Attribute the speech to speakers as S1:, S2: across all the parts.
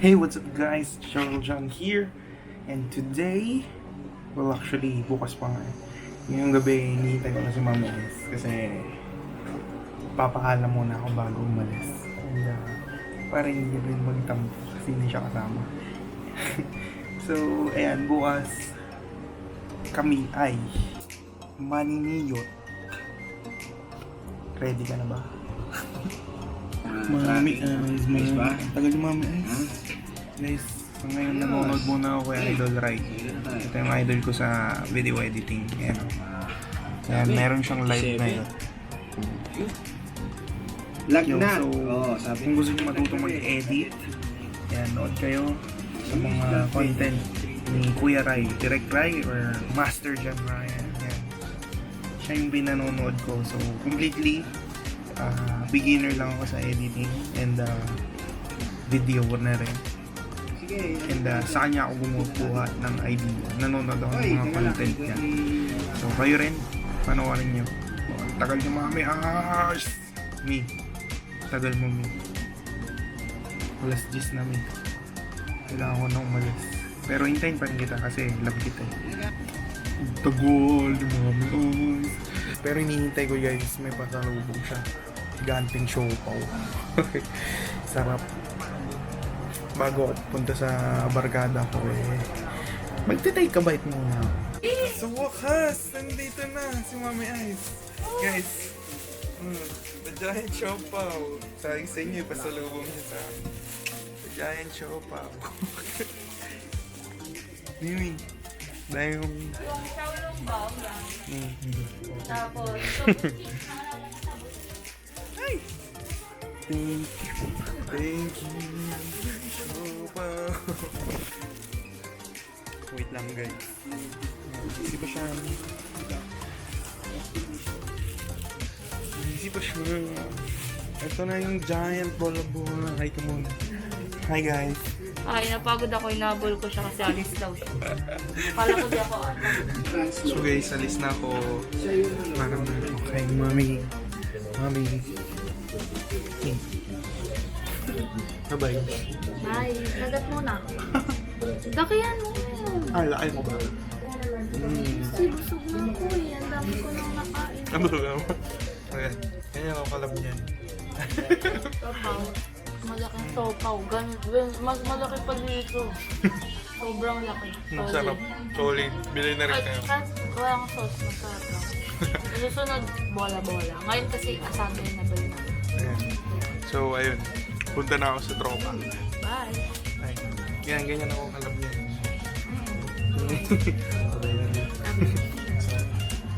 S1: Hey, what's up guys? Charles John here. And today, well actually, bukas pa nga. Ngayong gabi, hinihintay ko na si Mama S. Kasi, papaalam muna ako bago umalis. And para hindi rin magtampo kasi hindi siya kasama. So, ayan, bukas, kami ay maniniyot. Ready ka na ba? Mami Eyes, tagal yung Mami Eyes. Guys, so ngayon nanonood muna ako kay Idol Rai. Ito yung idol ko sa video editing. Ayan. Ayan, meron siyang live ngayon.
S2: Lag
S1: Yo,
S2: na!
S1: so, kung gusto nyo matutong mag-edit, ayan, nood kayo sa mga content ni Kuya Rai, Direct Rai or Master Jam Ryan. Ayan. Siya yung pinanonood ko. So, completely beginner lang ako sa editing and video na rin. And sa kanya ako gumukuha ng idea. Nanonood ako ng mga content niya. So kayo rin, panoorin nyo. Tagal nyo Mami Eyes! Me. Tagal mo me. Alas 10 na me. Kailangan ko na umalis. Pero hintayin pa rin kita kasi love kita eh. Tagal ni Mami Eyes. Pero hinihintay ko guys, may pasalubong siya. Giganting siopaw. Sarap. Bago ako punta sa barkada ko eh, magte-take a bite muna. Sa wakas, nandito na si Mami Eyes. Guys, the giant siopaw. Sabi sa inyo, pasalubong niya sa akin. The giant siopaw. Mimi, dahil yung...
S3: Yung Shaolong Bao yan. Tapos,
S1: Ay! Thank you, siopaw. Wait lang guys. Easy pa siya. Easy pa siya. Ito na yung giant ball of bola. Hi ka muna. Hi guys.
S3: ay, napagod ako. Inabol ko siya kasi alis daw siya. Kala ko di ako
S1: So guys, alis na ako. Parang kay Mami. Mami. Bye-bye.
S3: ay, nagat muna. Lakihan mo.
S1: Ah, laki mo ba?
S3: Kasi busog na ko eh. Ang dami ko nang nakain.
S1: Ano ba naman? Okay. Ganyan ako kalab niyan.
S3: Sopaw. Malaking sopaw. Ganun. Mas malaki pa dito. Sobrang laki.
S1: Masarap. Solid. Bilhin na rin kayo.
S3: Kahit walang sauce, masarap lang. Susunod, bola-bola. Ngayon kasi asabi na ba yun?
S1: Ayan. So, ayun. Punta na ako sa tropa.
S3: Bye!
S1: Ay, ganyan ako kalab niyan.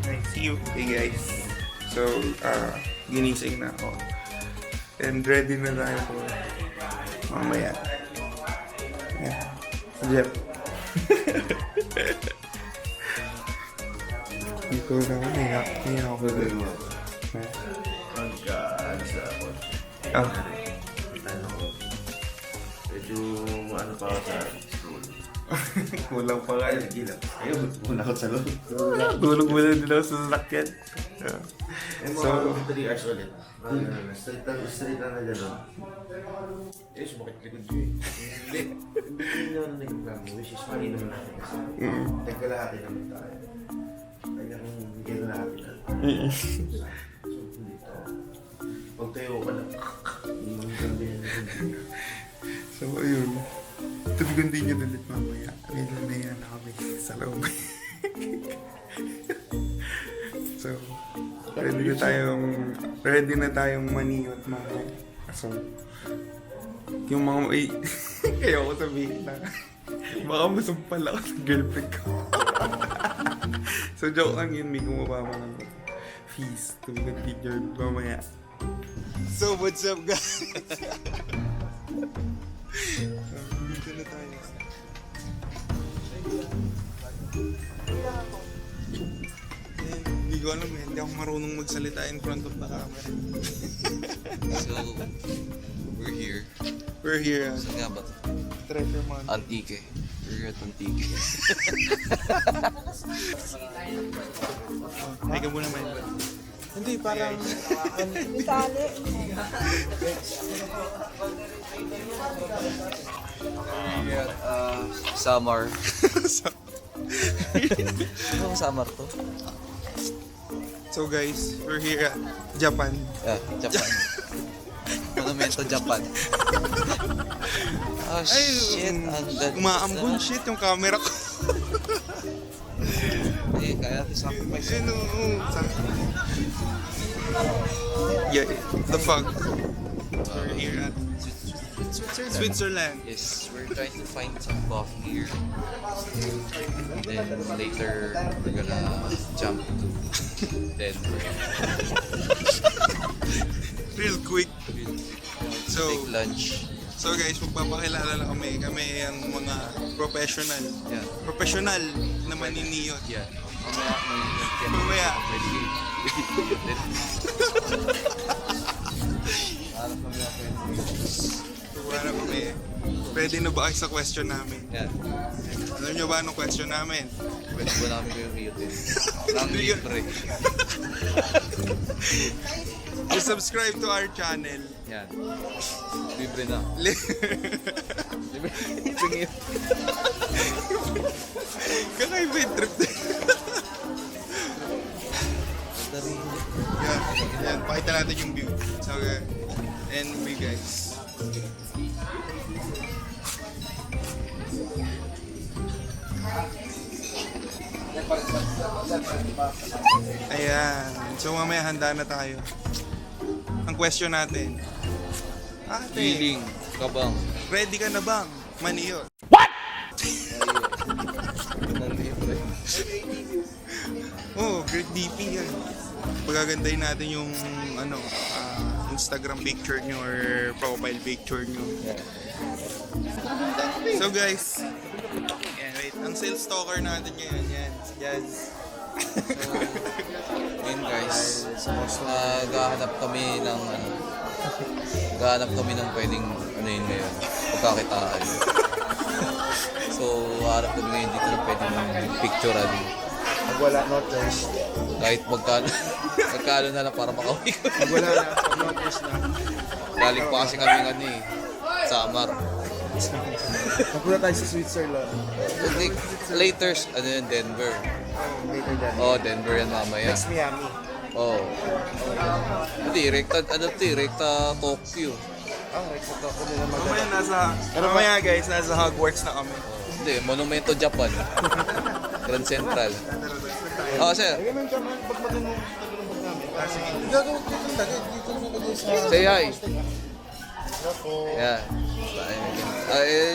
S1: Okay, see you. Hey guys. So, ginising na ako. And ready na tayo for mamaya. Yeah. Jeff. Dito na ako. Hindi ako gagawin mo. Ah.
S2: Medyo ano pa ako sa school.
S1: Kulang pa nga.
S2: Gilang. Ayun, muna ako sa loob.
S1: Tulog mo na din ako sa sasakyan.
S2: So, 3 hours ulit. Straight na gano'n. Eh, sumakit likod ko eh. Hindi naman nag-reklamo, which is funny naman natin kasi nagkalahati naman tayo. Kaya kung bigyan na natin na. So, dito. Pag tayo ka lang, yung kambihan na hindi.
S1: So, ayun. Tubigan din nyo ulit mamaya. Medyo na na kami sa loob. So, ready na tayong maniyot mamaya. So, yung mga kaya ako sabihin na baka masumpal ako sa girlfriend ko. So, joke lang yun. May gumawa mo ng feast. Tubigan din nyo mamaya. So, what's up guys? Dito na tayo. Hindi ko alam eh. Hindi ako marunong magsalita in front of the camera.
S4: So, we're here.
S1: We're here at
S4: Saan nga ba ito?
S1: Treasure Month.
S4: Antique. We're here at Antique.
S1: Ay ka muna man. Hindi, parang...
S5: Itali.
S4: Samar. Ano ang Samar to?
S1: So guys, we're here at Japan.
S4: Yeah, Japan. Monumento Japan. Oh shit, ang ganda.
S1: Umaambon shit yung camera ko.
S4: Eh, kaya natin sacrifice.
S1: Ayun, oo. Yeah, the fuck. We're here at Switzerland.
S4: Yes, we're trying to find some coffee here. And then later, we're gonna jump to Denver.
S1: Real quick. So,
S4: Take lunch.
S1: so guys, magpapakilala lang kami. Kami ang mga professional.
S4: Yeah.
S1: Professional na maniniyot.
S4: Yeah. Mamaya,
S1: Mamaya.
S4: Ready. Hanap kami na pwede.
S1: Wala kami. Pwede na ba kayo sa question namin?
S4: Yeah.
S1: Alam nyo ba anong question namin?
S4: Pwede ba namin kayo riotin? Nang libre.
S1: You subscribe to our channel.
S4: Yan. Libre na. Libre. Singit.
S1: Kakaiba yung trip. Yan, yan. Pakita natin yung view. So, and we guys. Ayan. So mamaya handa na tayo. Ang question natin. Ate,
S4: Feeling. Kabang.
S1: ready ka na bang maniyot?
S4: Nang libre.
S1: Oh, Great DP yan. Pagagandahin natin yung ano, Instagram picture nyo or profile picture nyo. So guys, yan, wait. Ang sales stalker natin ngayon, yan, si Jazz.
S4: Yun guys. Gahanap kami ng ano. Gahanap kami ng pwedeng ano yun ngayon. Pagkakitaan. So, harap kami ngayon dito na pwedeng picturean.
S2: Pag wala, no choice.
S4: Kahit magkano na lang para makauwi ko.
S2: Pag wala na, pag no choice na.
S4: Galing pa kasi kami ano eh. Samar.
S2: Magpunta tayo sa Switzerland.
S4: Later, ano yun, Denver.
S2: Later than.
S4: Oh, Denver yan mamaya.
S2: Next Miami.
S4: Oh. Direkta Tokyo.
S2: Right, ito ako nila
S1: Mamaya guys, nasa Hogwarts na kami.
S4: Hindi, Monumento Japan. Grand Central. Oh, sir.
S2: Ayun ang jaman, pag magandang tagalog namin. Sige. Gagawin ko itong tagay. Dito na nagay sa...
S4: Say hi.
S2: Ako.
S4: Yeah.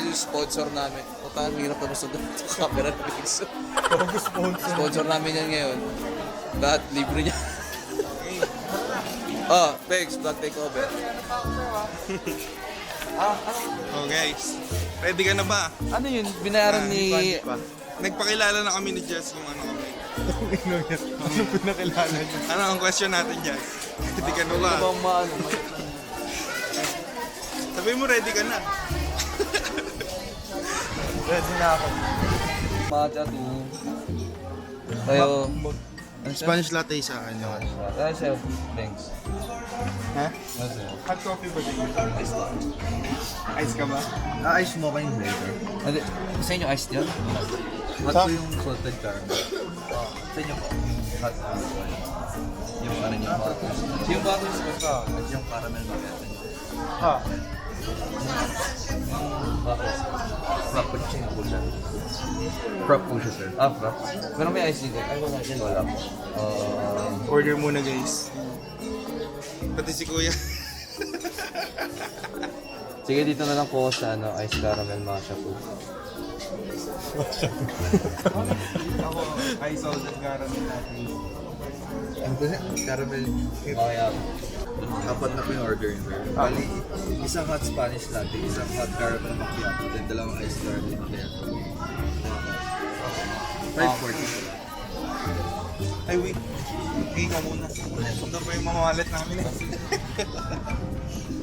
S4: Yung sponsor namin. Puta, ang hirap na masundot sa camera na guys. Sponsor namin yan ngayon. Lahat libre niya. Oh, thanks. Vlog takeover.
S1: Oh guys, ready ka na ba?
S4: Ano yun? Binayaran ni...
S1: Nagpakilala na kami ni Jazz kung ano kami.
S2: Ano pinakilala niyo?
S1: Ano ang question natin, Jazz? Ready ka na ba?
S4: Ano bang maano?
S1: Sabi mo ready ka na.
S2: Ready na ako.
S4: Matcha to. Tayo.
S2: Spanish latte sa akin yun.
S4: Tayo sir. Thanks.
S2: Ha?
S4: Ano sir?
S2: Hot coffee ba din?
S4: Ice lang.
S2: Ice ka ba? Ice mo kayong flavor.
S4: Ano, sa inyo ice yun?
S2: Hot ko yung
S5: salted caramel. Sa inyo po, yung hot one. Yung ano yung bottles.
S4: Yung bottles ko ka.
S5: At yung caramel magkata nyo.
S2: Ha?
S5: Bottles. Frappuccino po siya. Frap po siya, sir.
S4: Ah, frap. Pero may ice din. Ay, wala din.
S5: Wala po.
S1: Order muna guys. Pati si Kuya.
S4: Sige, dito na lang po sa ano, ice caramel matcha po.
S2: Ako, ice salted caramel latte.
S5: Ano po siya? Caramel.
S4: Kaya,
S5: Apat na po yung order yun, sir. Bali, isang hot Spanish latte, isang hot caramel macchiato, then dalawang ice caramel macchiato. 540.
S1: Ay wait. Hindi ka muna. Ito pa yung mga wallet namin eh.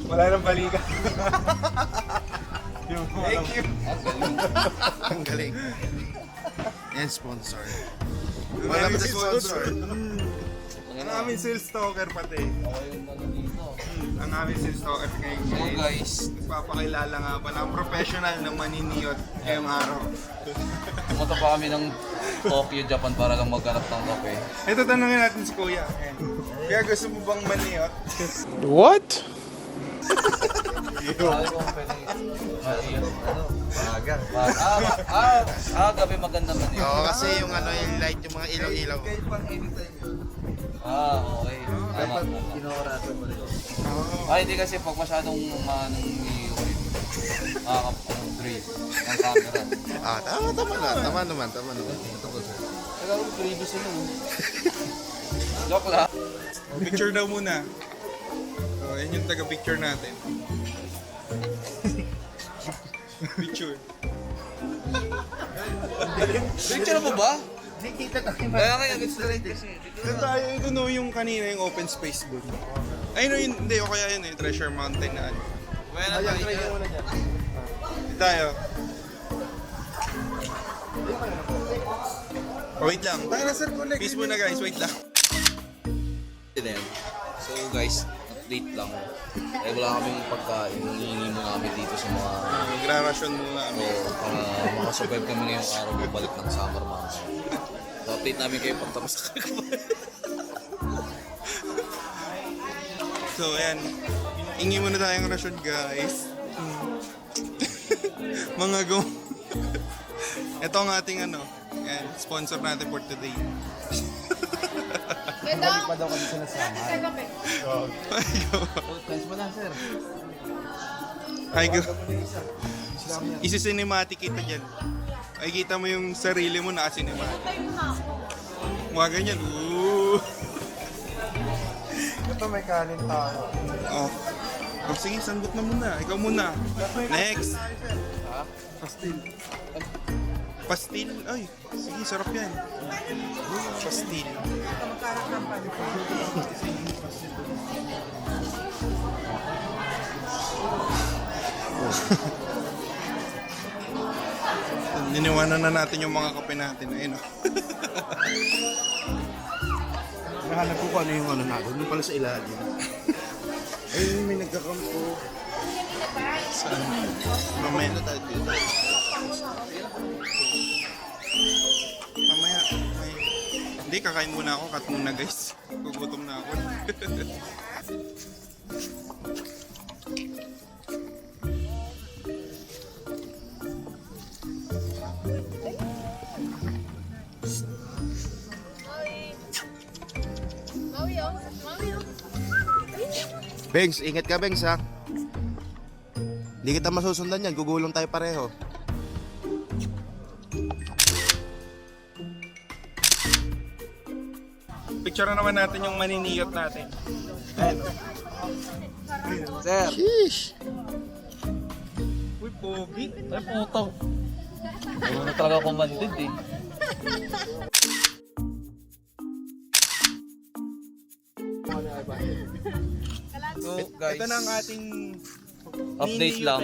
S1: Wala nang balikan. Thank you.
S2: Ang galing. And sponsor.
S1: Wala
S2: Wala
S1: pa
S2: pa
S1: si sponsor.
S2: sponsor.
S1: Ang aming sales stalker pati.
S4: ako yung ano dito.
S1: ang aming sisto FK.
S4: So guys,
S1: Nagpapakilala nga pala ang professional na maniniyot ngayong araw.
S4: pumunta pa kami ng Tokyo, Japan para lang maghanap ng kape.
S1: Ito tanongin natin si Kuya. Ayan. Kaya gusto mo bang maniyot?
S4: Sabi ko pwedeng gabi maganda man yun.
S2: Oo, kasi yung ano, yung light, yung mga ilaw-ilaw.
S4: Okay. Tama.
S5: Kinokoratan mo rin.
S4: Hindi kasi pag masyadong manang drill ang camera.
S2: Tama naman.
S4: Kaya ako previous ano. Joke lang.
S1: Picture daw muna. So, yan yung taga-picture natin. Picture.
S4: Picture mo ba? Kaya kaya gusto rin kasi.
S1: Tayo, ito no, yung kanina yung open space doon. Ayun no, yun, hindi, o kaya yun, yung Treasure Mountain na ano.
S4: Kaya na tayo.
S1: Dito tayo. Wait lang. Peace muna guys, wait lang.
S4: So guys, update lang. Wala kaming pagkain. Hihingi muna kami dito sa mga
S1: Magra-ration muna kami.
S4: para makasurvive kami ngayong araw babalik ng summer mga. So update namin kayo pag tapos na kami.
S1: So ayan, hingi muna tayong ration guys. Mga go. Ito ang ating ano, yan, sponsor natin for today.
S5: Pa daw kami sinasama.
S4: Thanks mo na sir.
S1: Ay go. Isi-cinematic kita dyan. Ay kita mo yung sarili mo naka-cinematic. Mga ganyan. Ooh.
S5: Ito may kanin tayo.
S1: Oh. Oh, sige, sandot na muna. Ikaw muna. Next.
S5: Pastil.
S1: Pastil. Ay, sige, sarap yan. Pastil. Niniwanan na natin yung mga kape natin. Ayun o.
S2: Nahanap ko kung ano yung ano natin. Yung pala sa ilalim. Ayun, may nagkakampo.
S1: Saan? Mamaya na tayo dito. Mamaya. Hindi, kakain muna ako. Cut muna guys. Gugutom na ako.
S2: Bengs, ingat ka Bengs ha. Hindi kita masusundan yan, gugulong tayo pareho.
S1: Picture naman natin yung maniniyot natin. Ayun.
S4: Sir.
S2: Sheesh!
S1: Uy, pogi.
S4: Ay puto. Ano na talaga commanded eh. So guys,
S1: Ito na ang ating
S4: update lang.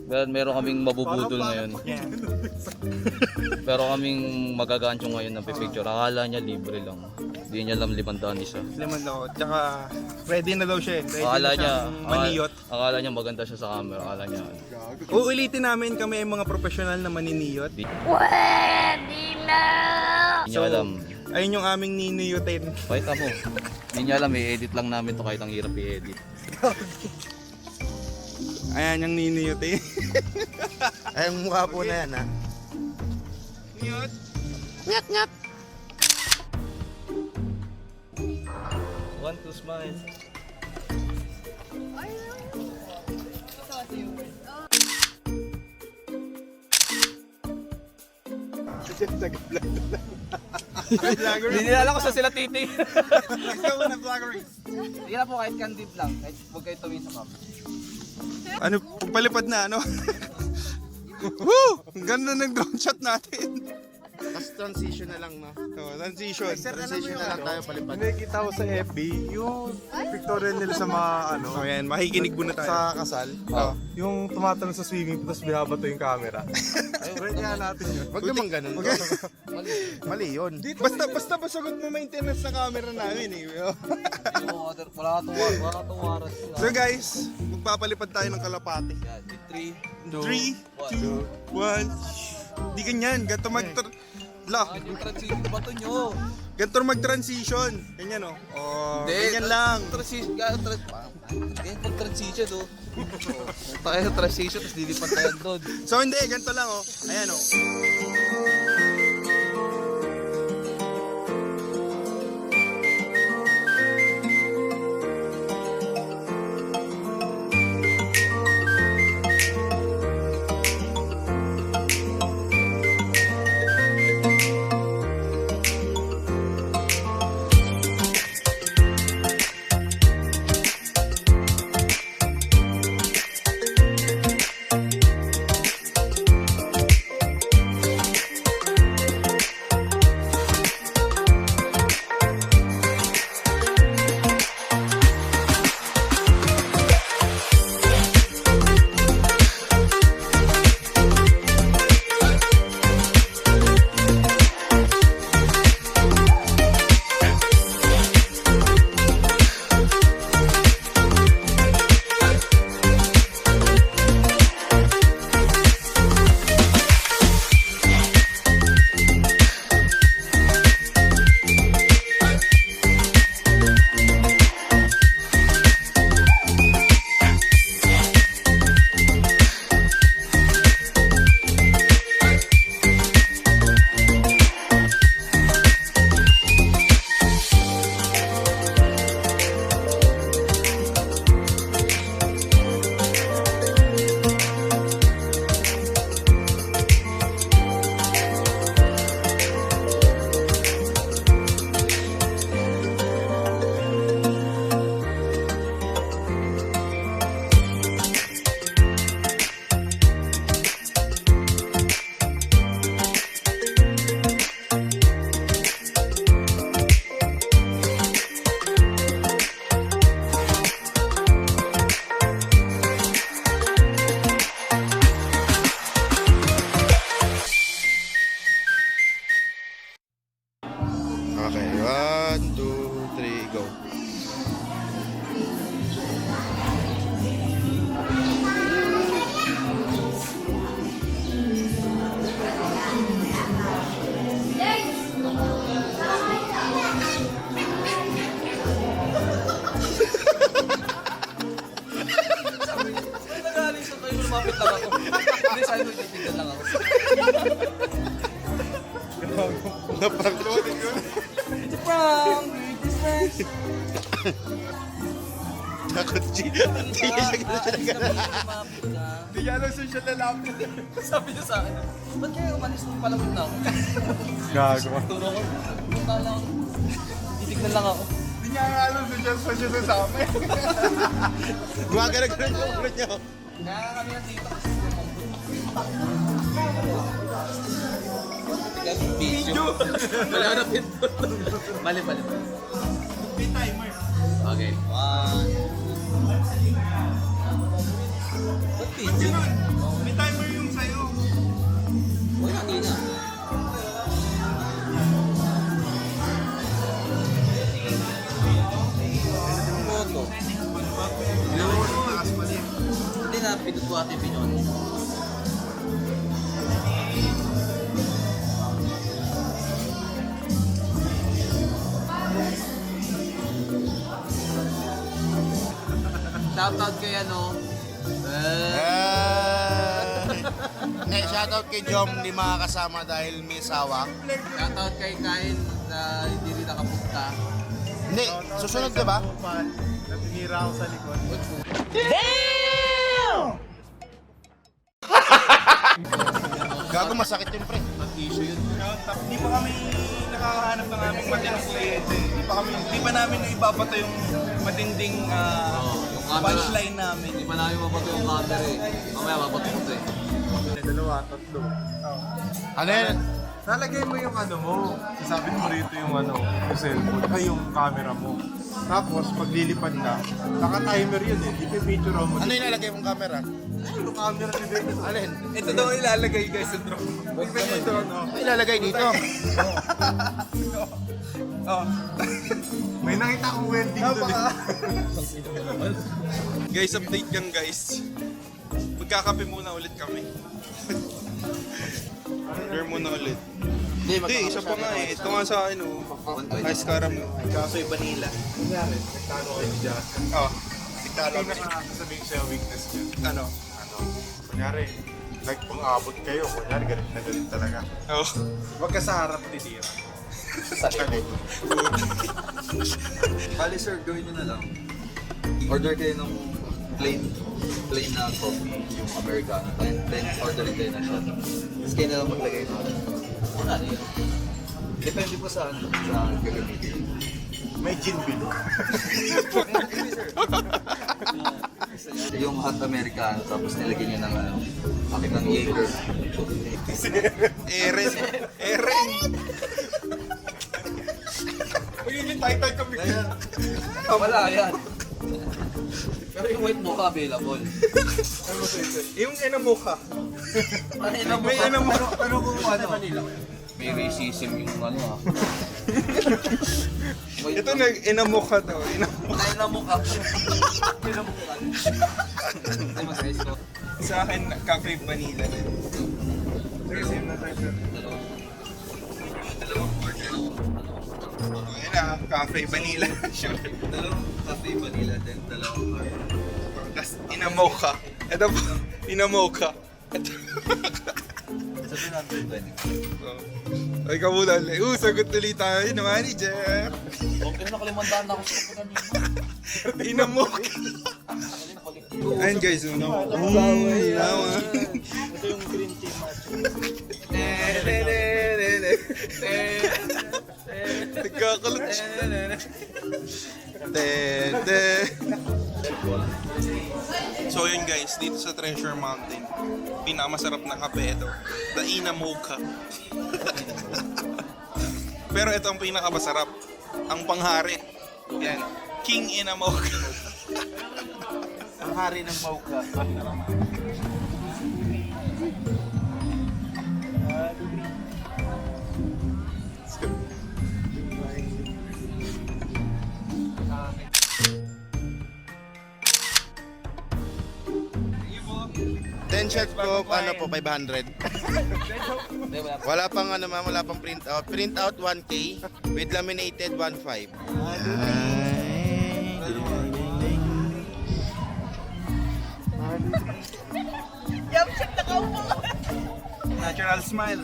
S4: Meron kaming mabubudol ngayon.
S1: Yan.
S4: Pero kaming magagancho ngayon ng pipicture. Akala niya libre lang. Hindi niya alam 500 isa.
S1: Liman daw. Tsaka ready na daw siya. Ready
S4: Akala
S1: na
S4: niya,
S1: siyang maniyot.
S4: akala niya maganda siya sa camera. Akala niya.
S1: Uulitin namin kami ay mga professional na maniniyot.
S4: Hindi
S1: So,
S4: niya alam.
S1: Ayun yung aming niniyutin.
S4: Pakita mo. Hindi niya alam, i-edit lang namin to kahit ang hirap i-edit.
S1: Ayan yung niniyutin.
S2: Ay, ang mukha po na yan ha.
S1: Niyot.
S2: Ngat!
S4: 1, 2, smile. Hindi nila alam kung saan sila titing.
S1: Ikaw na vlogger.
S4: Hindi na po kahit candid lang. Kahit huwag kayo tumingin sa camera.
S1: Ano, palipad na ano? Woo! Ang ganda ng drone shot natin.
S2: Tapos transition na lang, no?
S1: Transition.
S2: Transition na lang tayo palipad.
S6: Nakikita ko sa FB, yung pictorial nila sa mga ano,
S1: So yan, makikinig muna tayo.
S6: sa kasal. Yung tumatanong sa swimming pool, tapos binabato yung camera. Try kaya natin yun.
S2: Wag naman ganun. Mali yun.
S1: Basta masagot mo maintenance sa camera namin eh.
S4: Wala ka tong waras.
S1: So guys, magpapalipad tayo ng kalapate.
S4: Yan, 3,
S1: 3, 2, 1. Di ganyan, ganito
S4: yung transition ba ito nyo?
S1: ganito mag-transition. Ganyan o. Oh, ganyan lang.
S4: Transition, ganyan pag transition oh. Tayo sa transition, tapos lilipat tayo doon.
S1: So hindi, ganito lang oh. Ayan oh.
S2: Okay, 1, 2, 3, go.
S4: Nagaling sa kayo, lumapit lang ako. Hindi, sabi ko, titignan lang ako. It's a prank! It's a prank!
S2: Takot G. Hindi siya gano'n.
S1: Hindi niya alam saan siya lalapit.
S4: Sabi niya sa akin, ba't kaya umalis nung palawit na ako?
S6: Gago.
S4: Turo ko, punta lang ako. Titignan lang ako.
S1: Hindi niya alam saan siya sasama.
S2: Gumagana-gana yung ulo niya.
S4: Kaya kami nandito kasi video. Wala na pinto. Mali.
S1: May timer.
S4: Okay. 1. Ba't video?
S1: May timer yung sa'yo.
S4: Wala kanina. Photo. Hindi na, pinot ko ate pinyon. Shoutout kay ano?
S2: Shoutout kay Jom, hindi makakasama dahil may sawa.
S4: Shoutout kay Kyle na hindi rin nakapunta.
S2: Hindi, susunod ka ba?
S6: Natinira ako sa likod.
S2: Gago, masakit yun, pre.
S4: Mag-issue yun.
S1: Hindi pa kami nakakahanap ng aming matinong kliyente. Hindi pa namin naibabato yung matinding punchline namin.
S4: Hindi pa namin mabato yung camera eh. Mamaya mabato ko to eh.
S6: Dalawa, tatlo.
S2: Ano yan?
S6: lalagay mo yung ano mo. Sasabit mo rito yung ano, yung cellphone, ay yung camera mo. Tapos, paglilipad na, naka-timer yun eh. Ipipicture mo.
S2: Ano yung lalagay mong camera?
S6: Yung camera ni Beto.
S2: Alin?
S6: Ito daw ilalagay guys sa drone. May drone, oh.
S2: Ay, ilalagay dito.
S6: Oh. May nakita akong welding doon eh. Guys, update yan guys. Magkakape muna ulit kami. Order muna ulit. Hindi, isa pa nga eh. Ito nga sa akin oh. Ice caram mo.
S2: Kasoy vanilla.
S6: Oh. Ito na sasabihin siya weakness niya. Ano? Kunyari, like kung abot kayo, kunyari galit na galit talaga. Oh. Huwag ka sa harap ni Dira. Sa likod.
S5: Bali sir, gawin nyo na lang. Order kayo ng plain na coffee, yung Americano. Then orderin kayo ng shot. Tapos kayo na lang maglagay ng ano yun. Depende po sa ano, sa gagamitin.
S6: May gin bill.
S5: Yung hot Americano, tapos nilagyan nyo ng ano, akit ng Jaeger.
S6: Eren. Eren. Magiging title kami.
S5: Wala yan. Pero yung white mocha available.
S6: Yung enamukha. May enamukha.
S5: Ano kung ano?
S4: May racism yung ano ah.
S6: Ito nag-enamukha daw.
S5: Ay na mukha. Ay mag-ice ko.
S6: Sa akin, cafe vanilla din. Same na tayo. Ayan na, cafe vanilla. Sure.
S5: Dalawang cafe vanilla, then dalawang
S6: Tapos inamocha. Ito po, inamocha. Ito.
S5: 720.
S6: Ay, kamuda ulit. Sagot ulit tayo na manager.
S4: Okay na nakalimandaan na ako sa kanina.
S6: Inamocha. Ayun guys, ano?
S1: Ito yung green tea matcha.
S6: Nagkakalot siya. So yun guys, dito sa Treasure Mountain, pinakamasarap na kape ito, the Inamocha. Pero ito ang pinakamasarap, ang panghari. Yan, King Inamocha.
S2: Ang hari ng Mocha. Shots po, ano po, 500. Wala pang ano ma'am, wala pang print out. Print out 1K with laminated 1.5.
S1: Natural smile.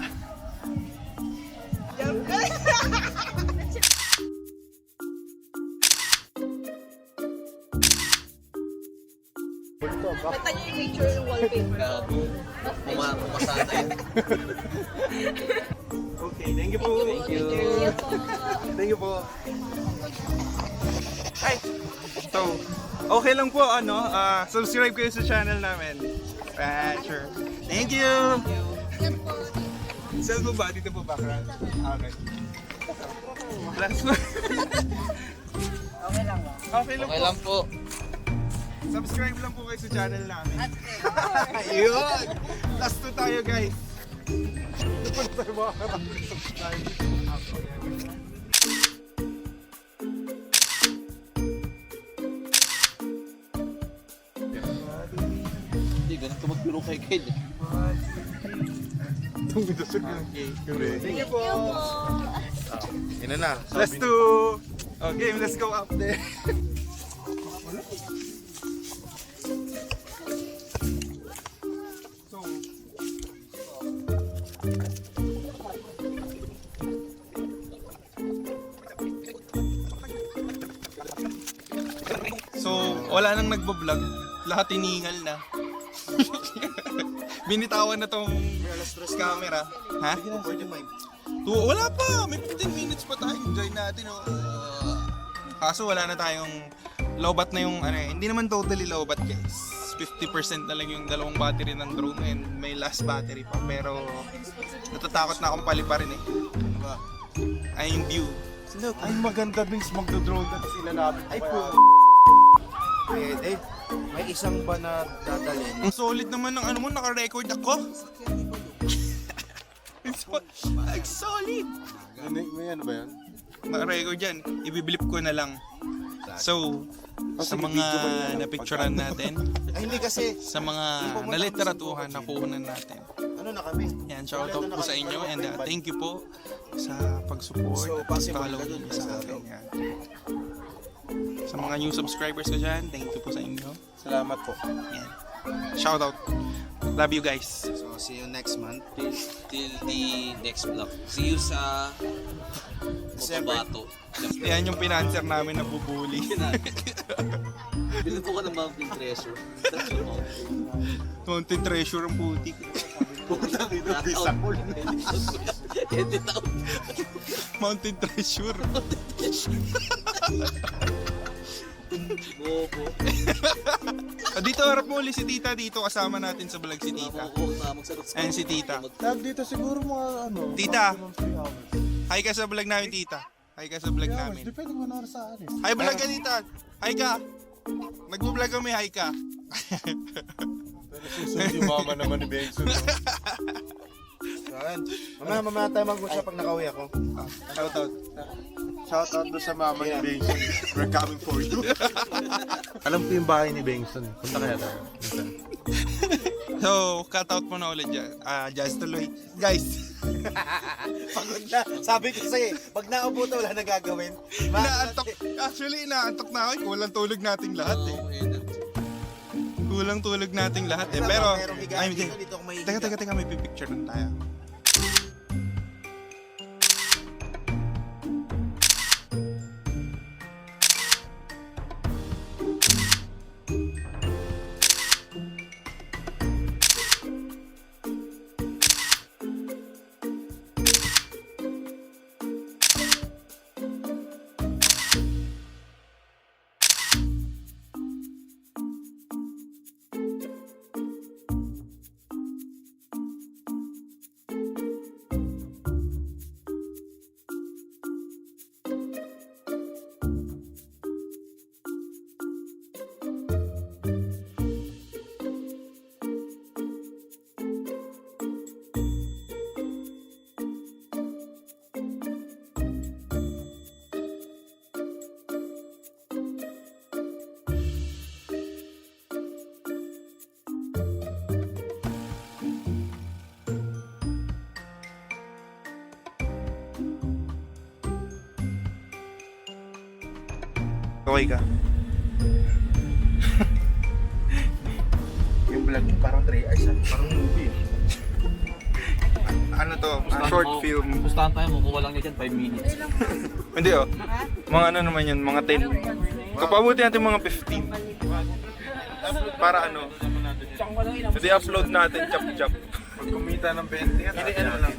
S7: Mata niyo yung picture ng wallpaper.
S4: Gago. Pumasada yun.
S1: Okay, thank you po. Thank you. Thank you po. Hi! So, okay lang po, subscribe kayo sa channel namin. Sure. Thank you! Saan po ba? Dito po background? Okay. Last one. Okay lang ba? Okay lang
S4: Okay
S1: po.
S4: lang po.
S1: Subscribe lang po kayo sa channel namin. Ayun! Last 2 tayo guys. Ano tayo makakapag-subscribe?
S4: Hindi, ganun ka magbiro kay Kyle.
S1: Thank you po.
S2: Ina na.
S1: Last 2. Okay, let's go up there. So, wala nang nagbo-vlog. Lahat tiningal na. Binitawan na tong camera. Ha? Wala pa! May 15 minutes pa tayo. Enjoy natin. Kaso wala na tayong lowbat na yung ano eh. Hindi naman totally lowbat guys.
S6: 50% na lang yung dalawang battery ng drone and may last battery pa. Pero natatakot na akong paliparin eh. Ano ba? Ay, yung view. Look, ay maganda din magdo-drone ka tapos ilalapit. Ay po.
S2: Pwede. May isang ba na dadalhin?
S6: Ang solid naman ng ano mo, naka-record ako. Ang solid.
S2: May ano ba yan?
S6: Naka-record yan. Ibiblip ko na lang. So, sa mga napicturean natin,
S2: Ay, hindi kasi.
S6: sa mga naliteratuhan na kuhunan natin.
S2: Ano na kami?
S6: Yan, shoutout po sa inyo and thank you po sa pag-support
S2: So,
S6: at
S2: possible
S6: follow
S2: ka dun,
S6: niyo sa akin. Yan. Sa mga new subscribers ko dyan, thank you po sa inyo.
S2: Salamat po.
S6: Yan. Shoutout. Love you guys.
S2: So, see you next month.
S4: Till the next vlog. See you sa Cotabato.
S6: Yan yung pinanser namin na bubuli.
S4: Bilhin ko ka ng Mountain Treasure.
S6: Mountain treasure ang putik.
S4: Edit out.
S6: Mountain treasure.
S4: Bobo.
S6: Dito harap mo ulit si Tita dito. Kasama natin sa vlog si Tita. Ayan si Tita.
S2: Tag dito siguro mga ano.
S6: Tita. Hi ka sa vlog namin, Tita. Hi ka sa vlog namin.
S2: Depende mo na sa akin.
S6: Hi vlog ka, Tita. Hi ka. Nag-vlog kami, hi ka.
S2: Susunod yung mama naman ni Benson. Mamaya tayo mag-usap pag nakauwi ako.
S6: Shoutout.
S2: Shoutout doon sa mama ni Benson. We're coming for you. Alam ko yung bahay ni Benson. Punta kaya tayo.
S6: So, cut out mo na ulit dyan. Just tuloy. Guys,
S2: Pagod na. Sabi ko sa'yo, pag naupo to, wala na gagawin.
S6: inaantok. Actually, inaantok na ako. Kulang tulog nating lahat eh. Kulang tulog nating lahat eh. Pero, ay, hindi.
S2: dito ako may
S6: Teka, may pipicture lang tayo. Okay ka?
S2: Yung vlog mo parang 3 hours. Parang movie.
S6: Ano to? Short film.
S4: Pustahan tayo mo, kung walang dyan 5 minutes.
S6: Hindi oh. Mga ano naman yun, mga 10. Kapabuti natin mga 15. Para ano? Hindi upload natin, chop.
S2: Pag kumita ng 20, hindi ano lang.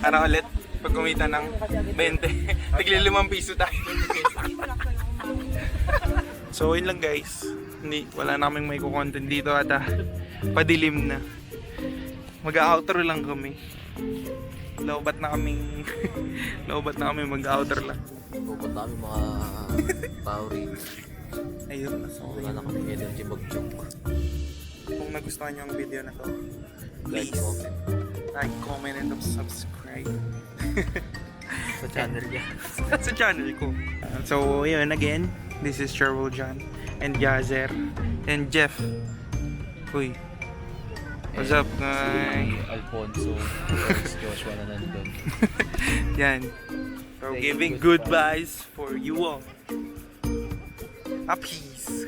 S6: Ano ulit? Pag kumita ng 20, tigli 5 piso tayo. So yun lang guys. Wala na kaming may content dito at padilim na. Mag-outro lang kami. Lowbat na kaming mag-outro lang.
S4: Pupunta kami mga tao rin.
S6: Ayun na. So,
S4: Wala na kami energy mag-joke.
S6: kung nagustuhan nyo ang video na to,
S4: Like,
S6: please
S4: comment.
S6: like, comment, and subscribe.
S4: Sa channel niya.
S6: Sa channel ko. So, yun again. This is Sherwell John and Yazer and Jeff. Uy. What's up, guys?
S4: Si Alfonso. Si Joshua na nandun.
S6: Yan. So,
S4: Saying
S6: giving
S4: goodbye.
S6: goodbyes for you all. A peace.